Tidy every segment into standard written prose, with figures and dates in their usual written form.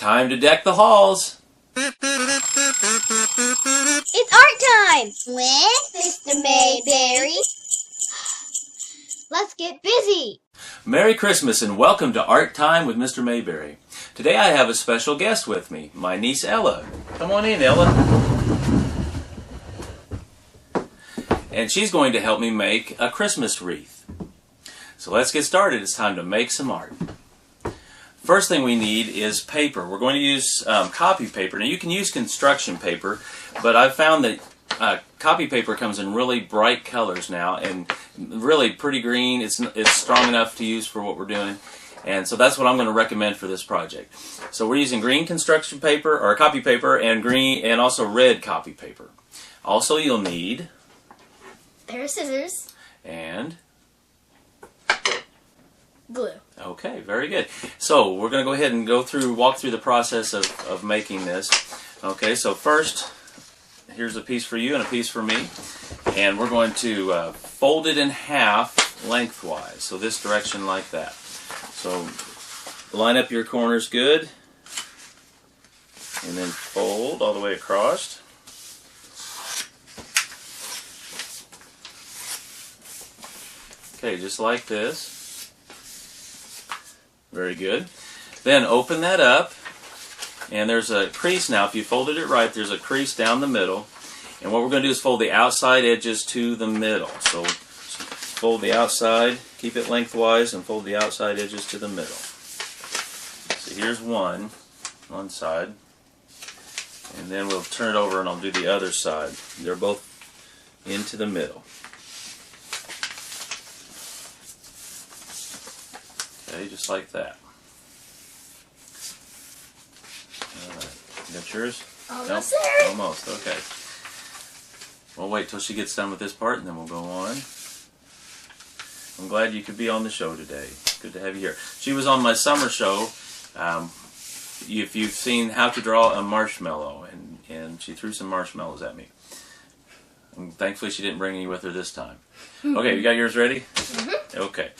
Time to deck the halls. It's art time with Mr. Mayberry. Let's get busy. Merry Christmas and welcome to Art Time with Mr. Mayberry. Today I have a special guest with me, my niece Ella. Come on in, Ella. And she's going to help me make a Christmas wreath. So let's get started. It's time to make some art. First thing we need is paper. We're going to use copy paper. Now you can use construction paper, but I've found that copy paper comes in really bright colors now and really pretty green. It's strong enough to use for what we're doing, and so that's what I'm going to recommend for this project. So we're using green construction paper or copy paper and green and also red copy paper. Also you'll need a pair of scissors and glue. Okay, very good. So we're going to go ahead and walk through the process of making this. Okay, so first, here's a piece for you and a piece for me. And we're going to fold it in half lengthwise. So this direction like that. So line up your corners good. And then fold all the way across. Okay, just like this. Very good. Then open that up, and there's a crease now. If you folded it right, there's a crease down the middle. And what we're going to do is fold the outside edges to the middle. So fold the outside, keep it lengthwise, and fold the outside edges to the middle. So here's one side. And then we'll turn it over and I'll do the other side. They're both into the middle. Okay, just like that. Alright, you got yours? Almost nope. there. Almost, okay. We'll wait till she gets done with this part and then we'll go on. I'm glad you could be on the show today. Good to have you here. She was on my summer show. If you've seen How to Draw a Marshmallow, and she threw some marshmallows at me. And thankfully she didn't bring any with her this time. Okay, you got yours ready? Mm-hmm. Okay.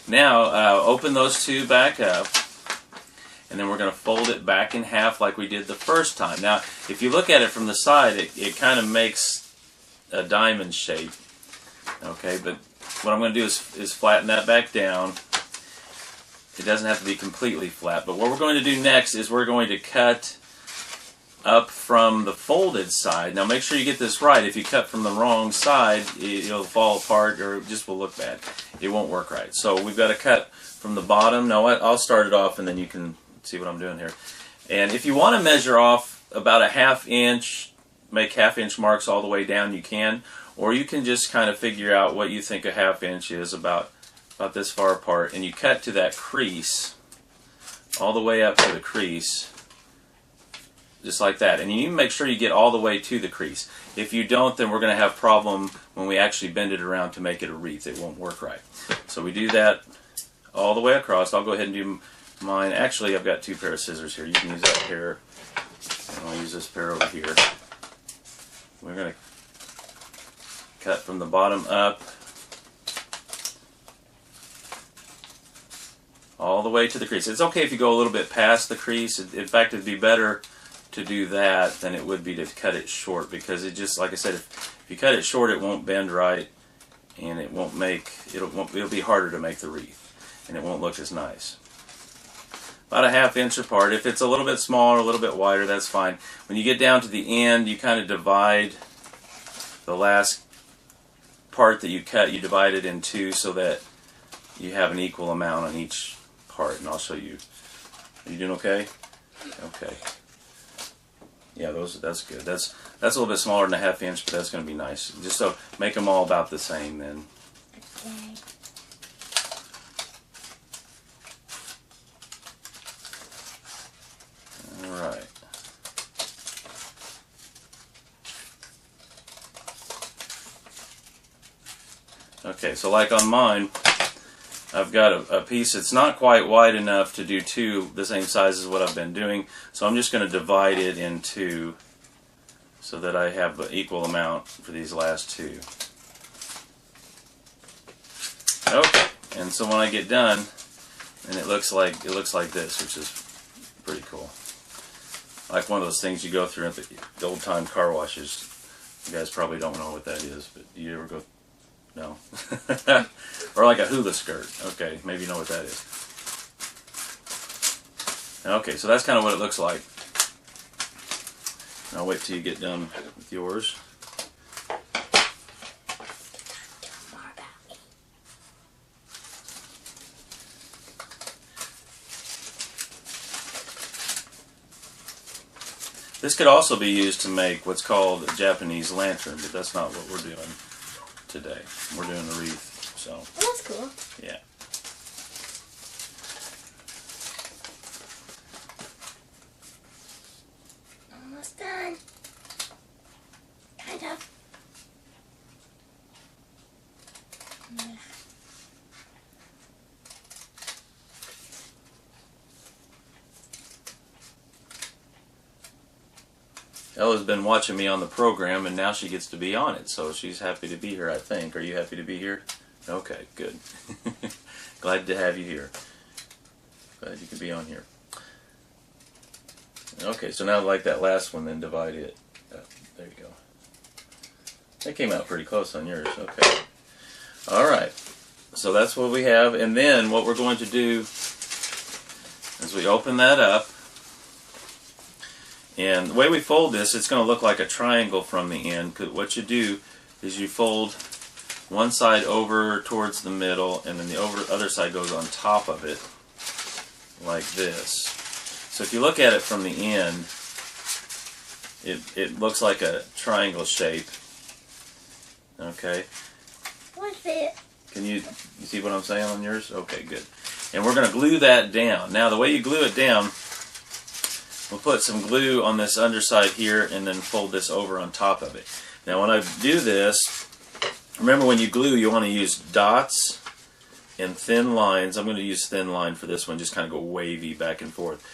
Now, open those two back up, and then we're going to fold it back in half like we did the first time. Now, if you look at it from the side, it kind of makes a diamond shape. Okay, but what I'm going to do is flatten that back down. It doesn't have to be completely flat, but what we're going to do next is we're going to cut up from the folded side. Now make sure you get this right. If you cut from the wrong side, it'll fall apart or it just will look bad. It won't work right. So we've got to cut from the bottom. Now I'll start it off and then you can see what I'm doing here. And if you want to measure off about a ½ inch, make ½ inch marks all the way down, you can. Or you can just kind of figure out what you think a ½ inch is, about this far apart. And you cut to that crease, all the way up to the crease. Just like that. And you need to make sure you get all the way to the crease. If you don't, then we're going to have a problem when we actually bend it around to make it a wreath. It won't work right. So we do that all the way across. I'll go ahead and do mine. Actually, I've got two pair of scissors here. You can use that pair. And I'll use this pair over here. We're going to cut from the bottom up all the way to the crease. It's okay if you go a little bit past the crease. In fact, it'd be better to do that than it would be to cut it short, because it just, like I said, if you cut it short, it won't bend right, and it'll be harder to make the wreath, and it won't look as nice. About a ½ inch apart. If it's a little bit smaller, a little bit wider, that's fine. When you get down to the end, you kind of divide the last part that you cut. You divide it in two so that you have an equal amount on each part, and I'll show you. Are you doing okay? Okay. Yeah, that's good. That's a little bit smaller than a ½ inch, but that's going to be nice. Just so make them all about the same then. Okay. All right. Okay, so like on mine, I've got a piece that's not quite wide enough to do two the same size as what I've been doing, so I'm just going to divide it in two so that I have an equal amount for these last two. Okay, and so when I get done, and it looks like this, which is pretty cool. like one of those things you go through at the old-time car washes. You guys probably don't know what that is, but do you ever go? No. Or like a hula skirt. Okay, maybe you know what that is. Okay, so that's kind of what it looks like. I'll wait till you get done with yours. This could also be used to make what's called a Japanese lantern, but that's not what we're doing today. We're doing a wreath, so. Oh, that's cool. Yeah. Almost done. Kind of. Yeah. Ella's been watching me on the program, and now she gets to be on it, so she's happy to be here, I think. Are you happy to be here? Okay, good. Glad to have you here. Glad you could be on here. Okay, so now like that last one, then divide it. There you go. That came out pretty close on yours. Okay. All right. So that's what we have, and then what we're going to do is we open that up. And the way we fold this, it's going to look like a triangle from the end. What you do is you fold one side over towards the middle, and then the other side goes on top of it, like this. So if you look at it from the end, it looks like a triangle shape. Okay. One bit. Can you see what I'm saying on yours? Okay, good. And we're going to glue that down. Now, the way you glue it down, we'll put some glue on this underside here and then fold this over on top of it. Now when I do this, remember when you glue you want to use dots and thin lines. I'm going to use thin line for this one, just kind of go wavy back and forth.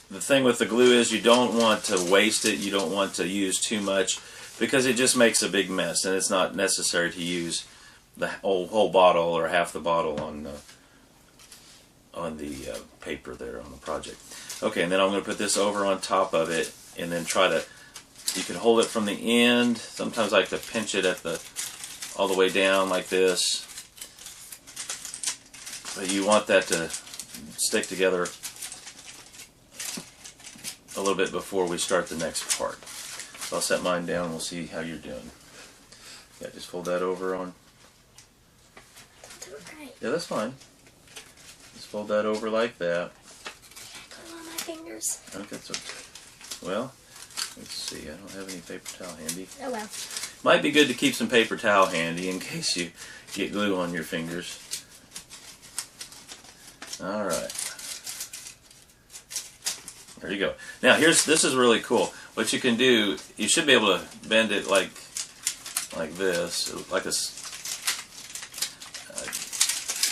The thing with the glue is you don't want to waste it, you don't want to use too much because it just makes a big mess, and it's not necessary to use the whole bottle or half the bottle on the paper there on the project. Okay, and then I'm going to put this over on top of it, and then try to, you can hold it from the end. Sometimes I like to pinch it at all the way down like this. But you want that to stick together a little bit before we start the next part. So I'll set mine down and we'll see how you're doing. Yeah, just fold that over on. Yeah, that's fine. Just fold that over like that. Fingers. I think that's okay. Well, let's see. I don't have any paper towel handy. Oh well. Might be good to keep some paper towel handy in case you get glue on your fingers. All right. There you go. Now this is really cool. What you can do, you should be able to bend it like this, like a.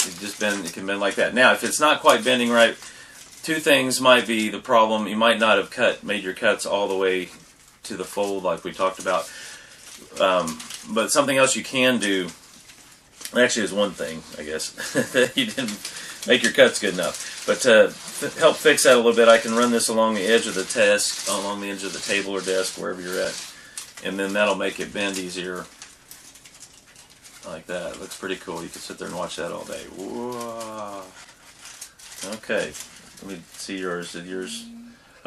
It can bend like that. Now, if it's not quite bending right. Two things might be the problem. You might not have made your cuts all the way to the fold like we talked about. But something else you can do, actually is one thing, I guess, that you didn't make your cuts good enough. But to help fix that a little bit, I can run this along the edge of the desk, along the edge of the table or desk, wherever you're at. And then that'll make it bend easier. Like that. It looks pretty cool. You can sit there and watch that all day. Whoa. Okay. Let me see yours. Did yours?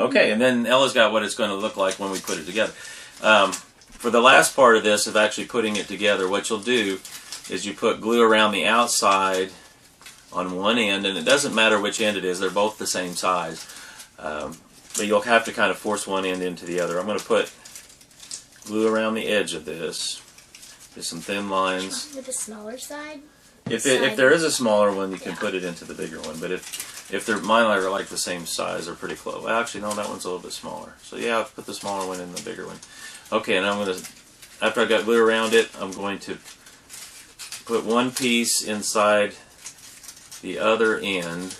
Okay, and then Ella's got what it's going to look like when we put it together. For the last part of this, of actually putting it together, what you'll do is you put glue around the outside on one end, and it doesn't matter which end it is. They're both the same size. But you'll have to kind of force one end into the other. I'm going to put glue around the edge of this. Just some thin lines. With the smaller side? If there is a smaller one, you can put it into the bigger one. But if mine are like the same size, they're pretty close. Well, actually, no, that one's a little bit smaller. So yeah, I'll put the smaller one in the bigger one. Okay, and I'm going to, after I've got glue around it, I'm going to put one piece inside the other end.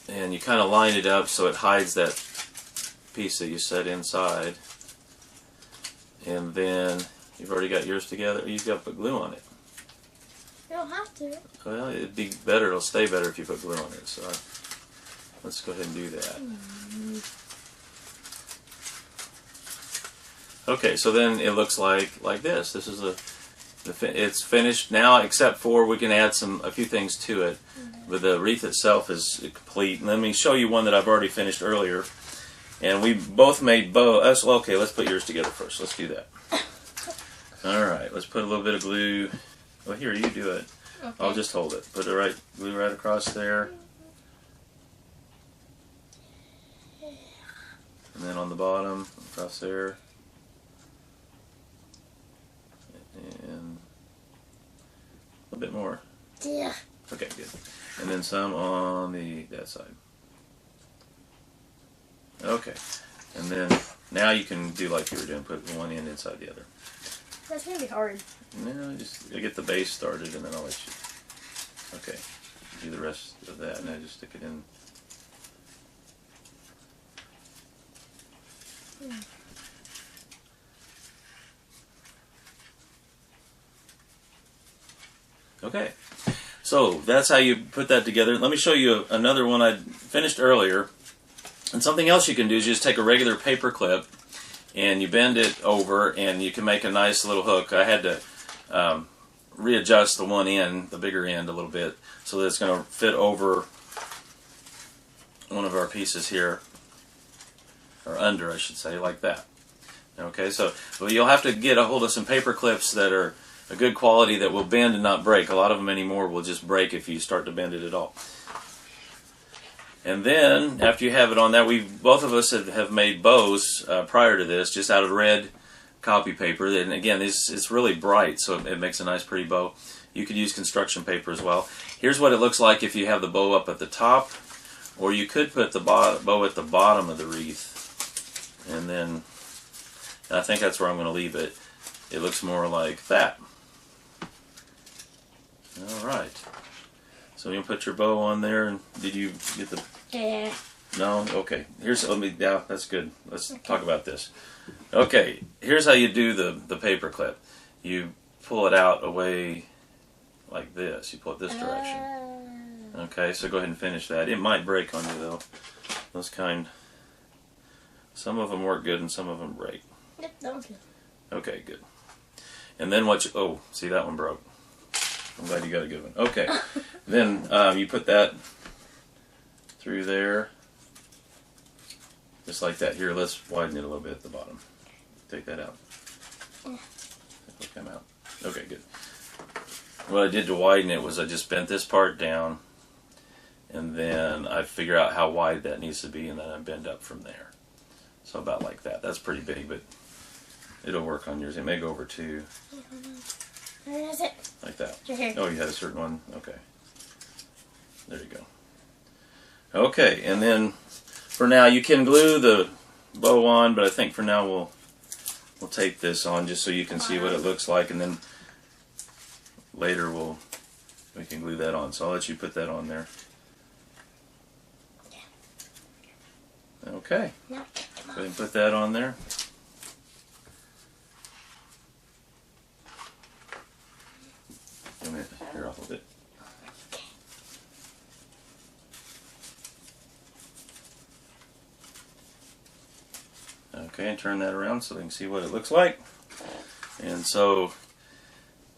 And you kind of line it up so it hides that piece that you set inside. And then you've already got yours together. You've got to put glue on it. You don't have to. Well, it'd be better. It'll stay better if you put glue on it. So let's go ahead and do that. Okay, so then it looks like this. This is it's finished now, except for we can add a few things to it. But the wreath itself is complete. And let me show you one that I've already finished earlier. And we both made bows. Okay, let's put yours together first. Let's do that. All right, let's put a little bit of glue. Well, here, you do it. Okay. I'll just hold it. Put the glue right across there. And then on the bottom, across there. And a bit more. Yeah. Okay, good. And then some on that side. Okay. And then now you can do like you were doing, put one end inside the other. That's gonna be hard. No, just get the base started and then I'll let you. Okay. Do the rest of that and then just stick it in. Okay, so that's how you put that together. Let me show you another one I finished earlier. And something else you can do is just take a regular paper clip and you bend it over and you can make a nice little hook. I had to readjust the one end, the bigger end, a little bit so that it's going to fit over one of our pieces here, or under I should say, like that. Okay, so you'll have to get a hold of some paper clips that are a good quality that will bend and not break. A lot of them anymore will just break if you start to bend it at all. And then, after you have it on that, both of us have made bows prior to this, just out of red copy paper. And again, it's really bright, so it makes a nice pretty bow. You could use construction paper as well. Here's what it looks like if you have the bow up at the top, or you could put the bow at the bottom of the wreath. And I think that's where I'm going to leave it. It looks more like that. Alright. So you put your bow on there, and did you get the... Yeah. No? Okay. Yeah, that's good. Let's talk about this. Okay, here's how you do the paper clip. You pull it out away like this. You pull it this direction. Okay, so go ahead and finish that. It might break on you, though. Some of them work good and some of them break. Yep, that one's good. Okay, good. And then see, that one broke. I'm glad you got a good one. Okay. Then you put that through there. Just like that. Here, let's widen it a little bit at the bottom. Take that out. It'll come out. Okay, good. What I did to widen it was I just bent this part down, and then I figure out how wide that needs to be, and then I bend up from there. So about like that. That's pretty big, but it'll work on yours. It may go over 2. Where is it? Like that. Right here. Oh, you had a certain one? Okay. There you go. Okay, and then for now you can glue the bow on, but I think for now we'll tape this on just so you can see what it looks like, and then later we can glue that on. So I'll let you put that on there. Okay. Go ahead and put that on there. Here, I'll hold it. Okay, and turn that around so they can see what it looks like. And so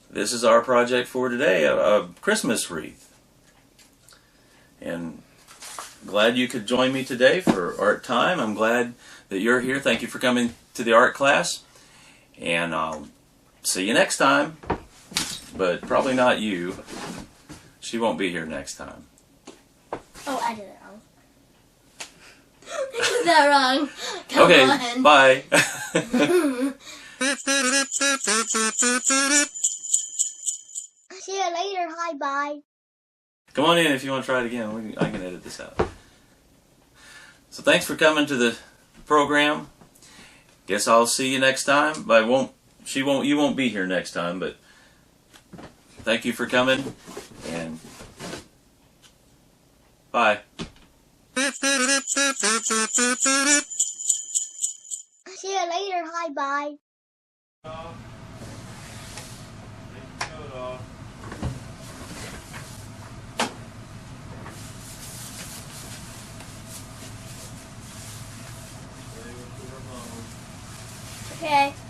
this is our project for today, a Christmas wreath. And glad you could join me today for art time. I'm glad that you're here. Thank you for coming to the art class. And I'll see you next time. But probably not you. She won't be here next time. Oh, I did it wrong. I did that wrong. Come okay, on. Bye. See you later. Hi, bye. Come on in if you want to try it again. I can edit this out. So thanks for coming to the program. Guess I'll see you next time. But you won't be here next time, but thank you for coming, and bye. See you later. Hi, bye. Okay.